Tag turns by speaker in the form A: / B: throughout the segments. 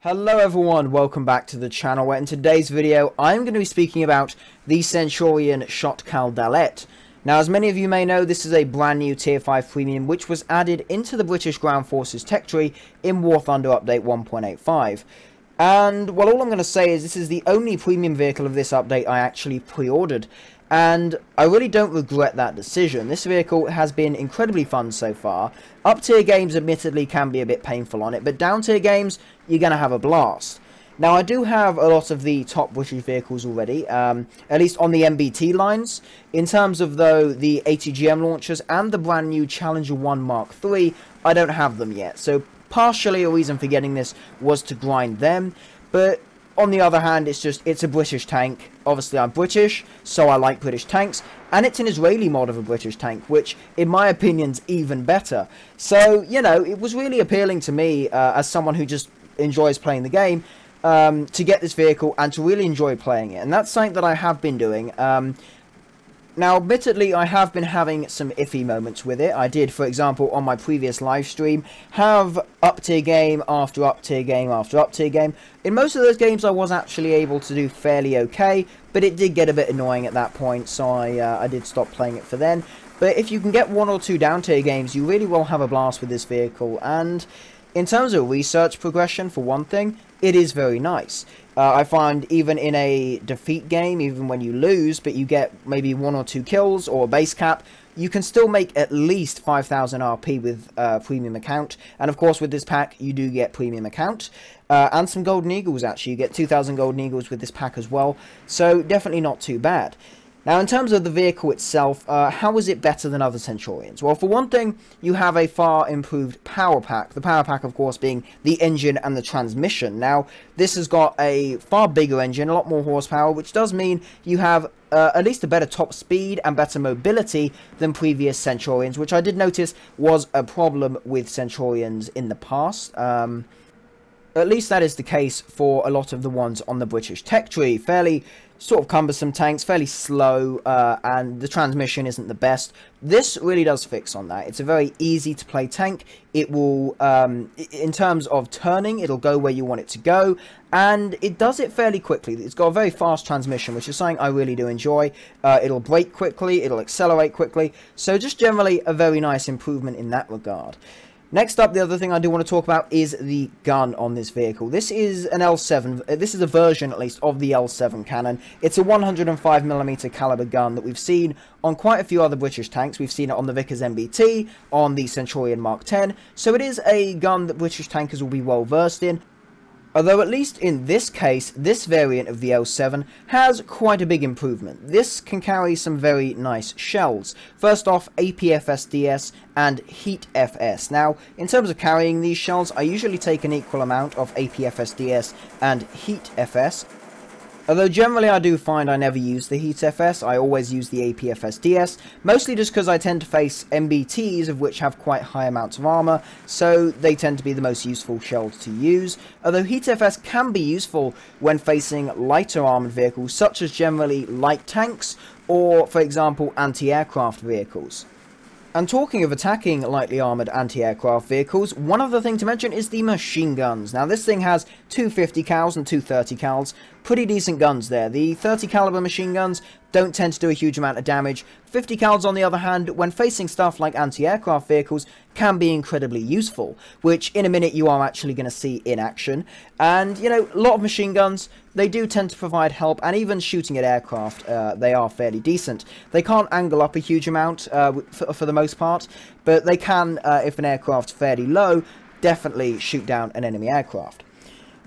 A: Hello everyone, welcome back to the channel, where in today's video I'm going to be speaking about the Centurion Sho't Kal Dalet. Now, as many of you may know, this is a brand new tier 5 premium which was added into the British Ground Forces tech tree in War Thunder update 1.85. And, well, all I'm going to say is this is the only premium vehicle of this update I actually pre-ordered. And I really don't regret that decision. This vehicle has been incredibly fun so far. Up tier games admittedly can be a bit painful on it, but down tier games, you're going to have a blast. Now, I do have a lot of the top British vehicles already, at least on the MBT lines. In terms of, though, the ATGM launchers and the brand new Challenger 1 Mark III, I don't have them yet. So, partially a reason for getting this was to grind them, but on the other hand, it's a British tank. Obviously, I'm British, so I like British tanks. And it's an Israeli mod of a British tank, which, in my opinion's even better. So, you know, it was really appealing to me, as someone who just enjoys playing the game, to get this vehicle and to really enjoy playing it. And that's something that I have been doing. Now, admittedly, I have been having some iffy moments with it. I did, for example, on my previous live stream, have up-tier game after up-tier game after up-tier game. In most of those games, I was actually able to do fairly okay, but it did get a bit annoying at that point, so I did stop playing it for then. But if you can get one or two down-tier games, you really will have a blast with this vehicle. And in terms of research progression, for one thing, it is very nice. I find even in a defeat game, even when you lose, but you get maybe 1 or 2 kills or a base cap, you can still make at least 5,000 RP with premium account. And of course, with this pack, you do get premium account. And some golden eagles, actually. You get 2,000 golden eagles with this pack as well. So definitely not too bad. Now, in terms of the vehicle itself, how is it better than other Centurions? Well, for one thing, you have a far improved power pack. The power pack, of course, being the engine and the transmission. Now, this has got a far bigger engine, a lot more horsepower, which does mean you have at least a better top speed and better mobility than previous Centurions, which I did notice was a problem with Centurions in the past. At least that is the case for a lot of the ones on the British tech tree. Fairly sort of cumbersome tanks, fairly slow, and the transmission isn't the best. This really does fix on that. It's a very easy to play tank. It will, in terms of turning, it'll go where you want it to go, and it does it fairly quickly. It's got a very fast transmission, which is something I really do enjoy. It'll brake quickly, it'll accelerate quickly, so just generally a very nice improvement in that regard. Next up, the other thing I do want to talk about is the gun on this vehicle. This is an L7, this is a version at least of the L7 cannon. It's a 105mm caliber gun that we've seen on quite a few other British tanks. We've seen it on the Vickers MBT, on the Centurion Mark X, so it is a gun that British tankers will be well versed in. Although at least in this case, this variant of the L7 has quite a big improvement. This can carry some very nice shells. First off, APFSDS and Heat FS. Now, in terms of carrying these shells, I usually take an equal amount of APFSDS and Heat FS. Although generally I do find I never use the Heat FS, I always use the APFSDS, mostly just because I tend to face MBTs of which have quite high amounts of armor, so they tend to be the most useful shells to use. Although Heat FS can be useful when facing lighter armored vehicles, such as generally light tanks, or for example anti-aircraft vehicles. And talking of attacking lightly armoured anti-aircraft vehicles, one other thing to mention is the machine guns. Now, this thing has two 50 cals and two 30 cals. Pretty decent guns there. The 30 caliber machine guns don't tend to do a huge amount of damage. 50 cals, on the other hand, when facing stuff like anti-aircraft vehicles, can be incredibly useful, which in a minute you are actually going to see in action. And, you know, a lot of machine guns, they do tend to provide help, and even shooting at aircraft, they are fairly decent. They can't angle up a huge amount for the most part, but they can, if an aircraft's fairly low, definitely shoot down an enemy aircraft.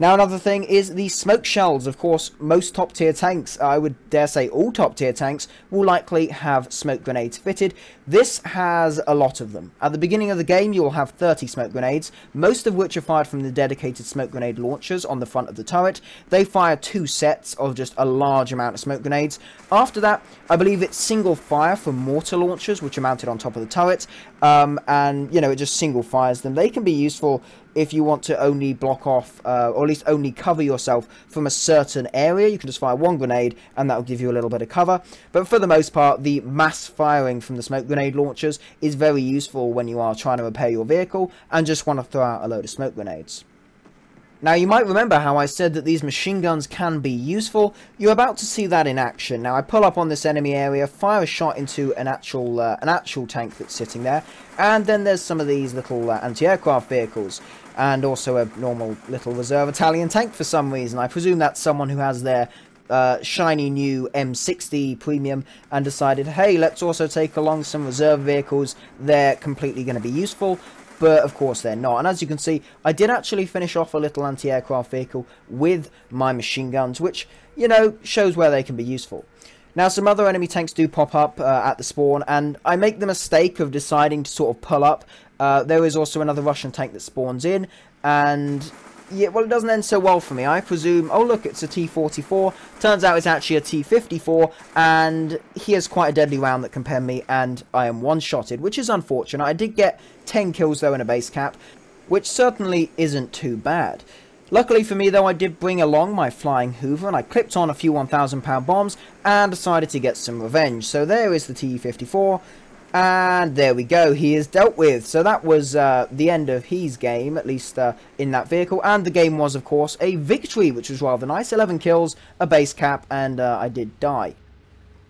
A: Now, another thing is the smoke shells. Of course, most top-tier tanks, I would dare say all top-tier tanks, will likely have smoke grenades fitted. This has a lot of them. At the beginning of the game, you will have 30 smoke grenades, most of which are fired from the dedicated smoke grenade launchers on the front of the turret. They fire 2 sets of just a large amount of smoke grenades. After that, I believe it's single fire from mortar launchers, which are mounted on top of the turret, and, you know, it just single fires them. They can be useful if you want to only block off, or at least only cover yourself from a certain area. You can just fire 1 grenade, and that will give you a little bit of cover. But for the most part, the mass firing from the smoke grenade launchers is very useful when you are trying to repair your vehicle and just want to throw out a load of smoke grenades. Now, you might remember how I said that these machine guns can be useful. You're about to see that in action. Now, I pull up on this enemy area, fire a shot into an actual tank that's sitting there, and then there's some of these little anti-aircraft vehicles, and also a normal little reserve Italian tank for some reason. I presume that's someone who has their shiny new M60 premium and decided, hey, let's also take along some reserve vehicles. They're completely going to be useful. But of course they're not. And as you can see, I did actually finish off a little anti-aircraft vehicle with my machine guns, which, you know, shows where they can be useful. Now, some other enemy tanks do pop up at the spawn, and I make the mistake of deciding to sort of pull up. There is also another Russian tank that spawns in, and yeah, well, it doesn't end so well for me. I presume, oh look, it's a T-44. Turns out it's actually a T-54, and he has quite a deadly round that can pen me, and I am one-shotted, which is unfortunate. I did get 10 kills, though, in a base cap, which certainly isn't too bad. Luckily for me, though, I did bring along my flying Hoover, and I clipped on a few 1,000-pound bombs, and decided to get some revenge. So there is the T-54. And there we go, he is dealt with. So that was the end of his game, at least in that vehicle. And the game was, of course, a victory, which was rather nice. 11 kills, a base cap, and I did die.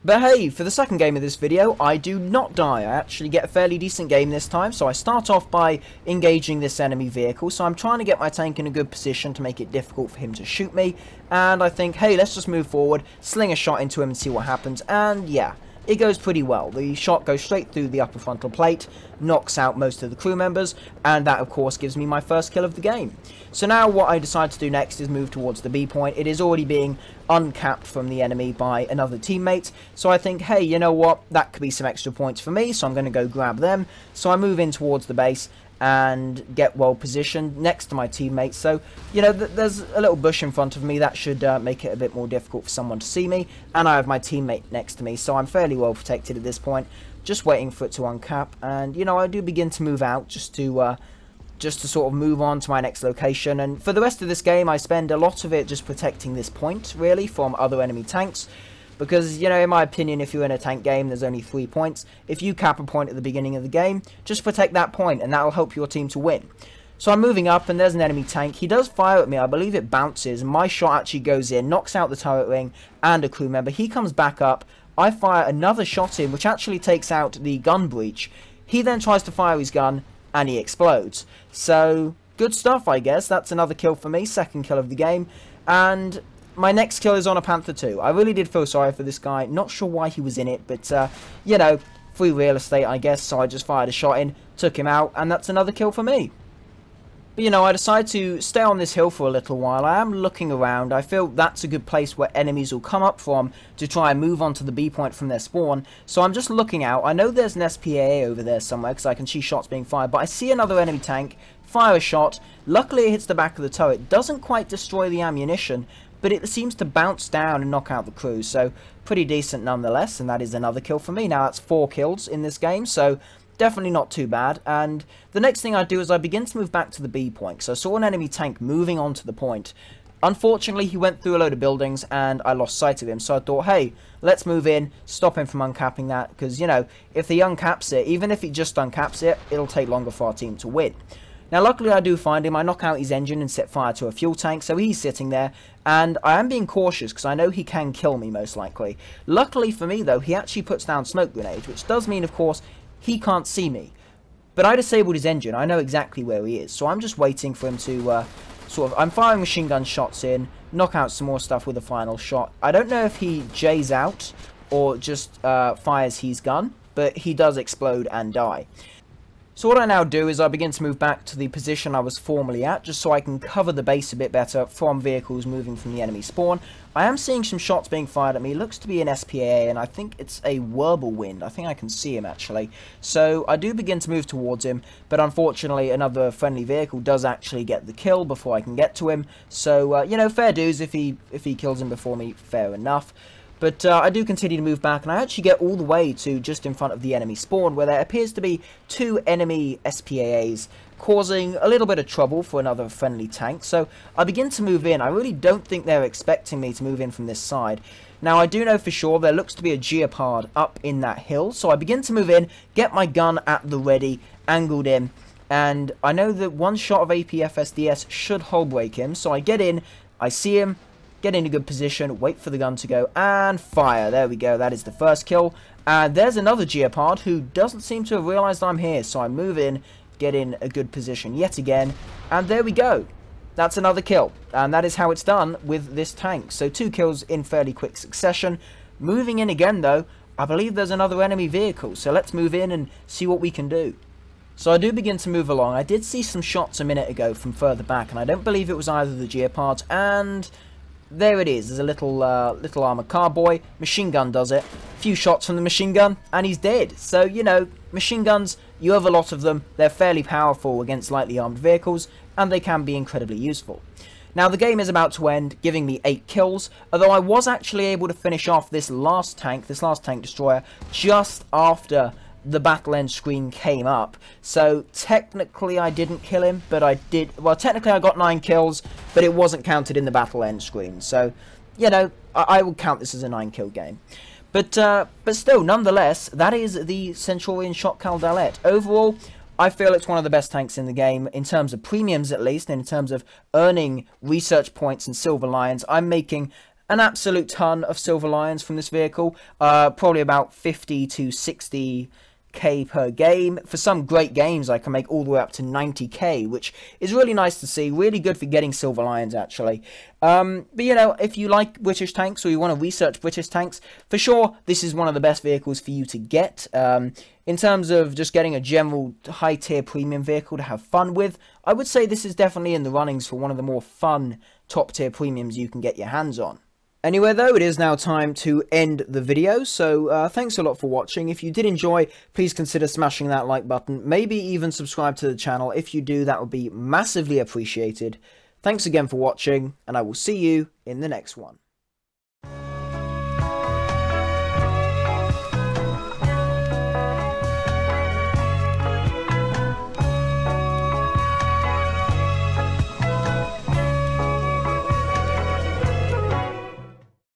A: But hey, for the second game of this video, I do not die. I actually get a fairly decent game this time. So I start off by engaging this enemy vehicle. So I'm trying to get my tank in a good position to make it difficult for him to shoot me. And I think, hey, let's just move forward, sling a shot into him and see what happens. And yeah, it goes pretty well. The shot goes straight through the upper frontal plate, knocks out most of the crew members, and that of course gives me my first kill of the game. So now what I decide to do next is move towards the B point. It is already being uncapped from the enemy by another teammate, so I think, hey, you know what, that could be some extra points for me, so I'm going to go grab them. So I move in towards the base and get well positioned next to my teammates. So, you know, there's a little bush in front of me that should make it a bit more difficult for someone to see me, and I have my teammate next to me, so I'm fairly well protected at this point, just waiting for it to uncap. And you know, I do begin to move out just to sort of move on to my next location. And for the rest of this game, I spend a lot of it just protecting this point, really, from other enemy tanks. Because, you know, in my opinion, if you're in a tank game, there's only 3 points. If you cap a point at the beginning of the game, just protect that point, and that'll help your team to win. So I'm moving up, and there's an enemy tank. He does fire at me. I believe it bounces, and my shot actually goes in, knocks out the turret ring and a crew member. He comes back up. I fire another shot in, which actually takes out the gun breach. He then tries to fire his gun, and he explodes. So, good stuff, I guess. That's another kill for me, second kill of the game. And my next kill is on a Panther 2. I really did feel sorry for this guy. Not sure why he was in it, but, you know, free real estate, I guess. So I just fired a shot in, took him out, and that's another kill for me. But, you know, I decided to stay on this hill for a little while. I am looking around. I feel that's a good place where enemies will come up from to try and move on to the B point from their spawn. So I'm just looking out. I know there's an SPAA over there somewhere because I can see shots being fired. But I see another enemy tank, fire a shot. Luckily, it hits the back of the turret. Doesn't quite destroy the ammunition, but it seems to bounce down and knock out the crew. So pretty decent nonetheless. And that is another kill for me. Now that's 4 kills in this game. So definitely not too bad. And the next thing I do is I begin to move back to the B point. So I saw an enemy tank moving on to the point. Unfortunately, he went through a load of buildings and I lost sight of him. So I thought, hey, let's move in, stop him from uncapping that. Because, you know, if he uncaps it, even if he just uncaps it, it'll take longer for our team to win. Now, luckily, I do find him. I knock out his engine and set fire to a fuel tank, so he's sitting there. And I am being cautious, because I know he can kill me, most likely. Luckily for me, though, he actually puts down smoke grenades, which does mean, of course, he can't see me. But I disabled his engine. I know exactly where he is. So I'm just waiting for him to I'm firing machine gun shots in, knock out some more stuff with a final shot. I don't know if he J's out or just fires his gun, but he does explode and die. So what I now do is I begin to move back to the position I was formerly at, just so I can cover the base a bit better from vehicles moving from the enemy spawn. I am seeing some shots being fired at me. It looks to be an SPAA, and I think it's a Whirlwind. I think I can see him, actually. So I do begin to move towards him, but unfortunately another friendly vehicle does actually get the kill before I can get to him. So, you know, fair dues. If he kills him before me, fair enough. But I do continue to move back, and I actually get all the way to just in front of the enemy spawn, where there appears to be 2 enemy SPAAs, causing a little bit of trouble for another friendly tank. So I begin to move in. I really don't think they're expecting me to move in from this side. Now, I do know for sure there looks to be a geopard up in that hill, so I begin to move in, get my gun at the ready, angled in, and I know that one shot of APFSDS should hull break him, so I get in, I see him, get in a good position, wait for the gun to go, and fire. There we go, that is the first kill. And there's another Geopard who doesn't seem to have realised I'm here, so I move in, get in a good position yet again, and there we go. That's another kill, and that is how it's done with this tank. So 2 kills in fairly quick succession. Moving in again though, I believe there's another enemy vehicle, so let's move in and see what we can do. So I do begin to move along. I did see some shots a minute ago from further back, and I don't believe it was either the Geopards, and there it is. There's a little armored car boy. Machine gun does it. A few shots from the machine gun, and he's dead. So, you know, machine guns, you have a lot of them. They're fairly powerful against lightly armed vehicles, and they can be incredibly useful. Now, the game is about to end, giving me 8 kills, although I was actually able to finish off this last tank destroyer, just after the battle end screen came up. So technically I didn't kill him, but I did. Well, technically I got 9 kills, but it wasn't counted in the battle end screen. So, you know, I would count this as a 9-kill game. But still, nonetheless, that is the Centurion Sho't Kal Dalet. Overall, I feel it's one of the best tanks in the game, in terms of premiums at least, and in terms of earning research points and silver lions. I'm making an absolute ton of silver lions from this vehicle, probably about 50 to 60k per game. For some great games I can make all the way up to 90k, which is really nice to see, really good for getting silver lions actually. But you know, if you like British tanks or you want to research British tanks, for sure this is one of the best vehicles for you to get. In terms of just getting a general high tier premium vehicle to have fun with, I would say this is definitely in the runnings for one of the more fun top tier premiums you can get your hands on. Anyway though, it is now time to end the video, so thanks a lot for watching. If you did enjoy, please consider smashing that like button, maybe even subscribe to the channel. If you do, that would be massively appreciated. Thanks again for watching, and I will see you in the next one.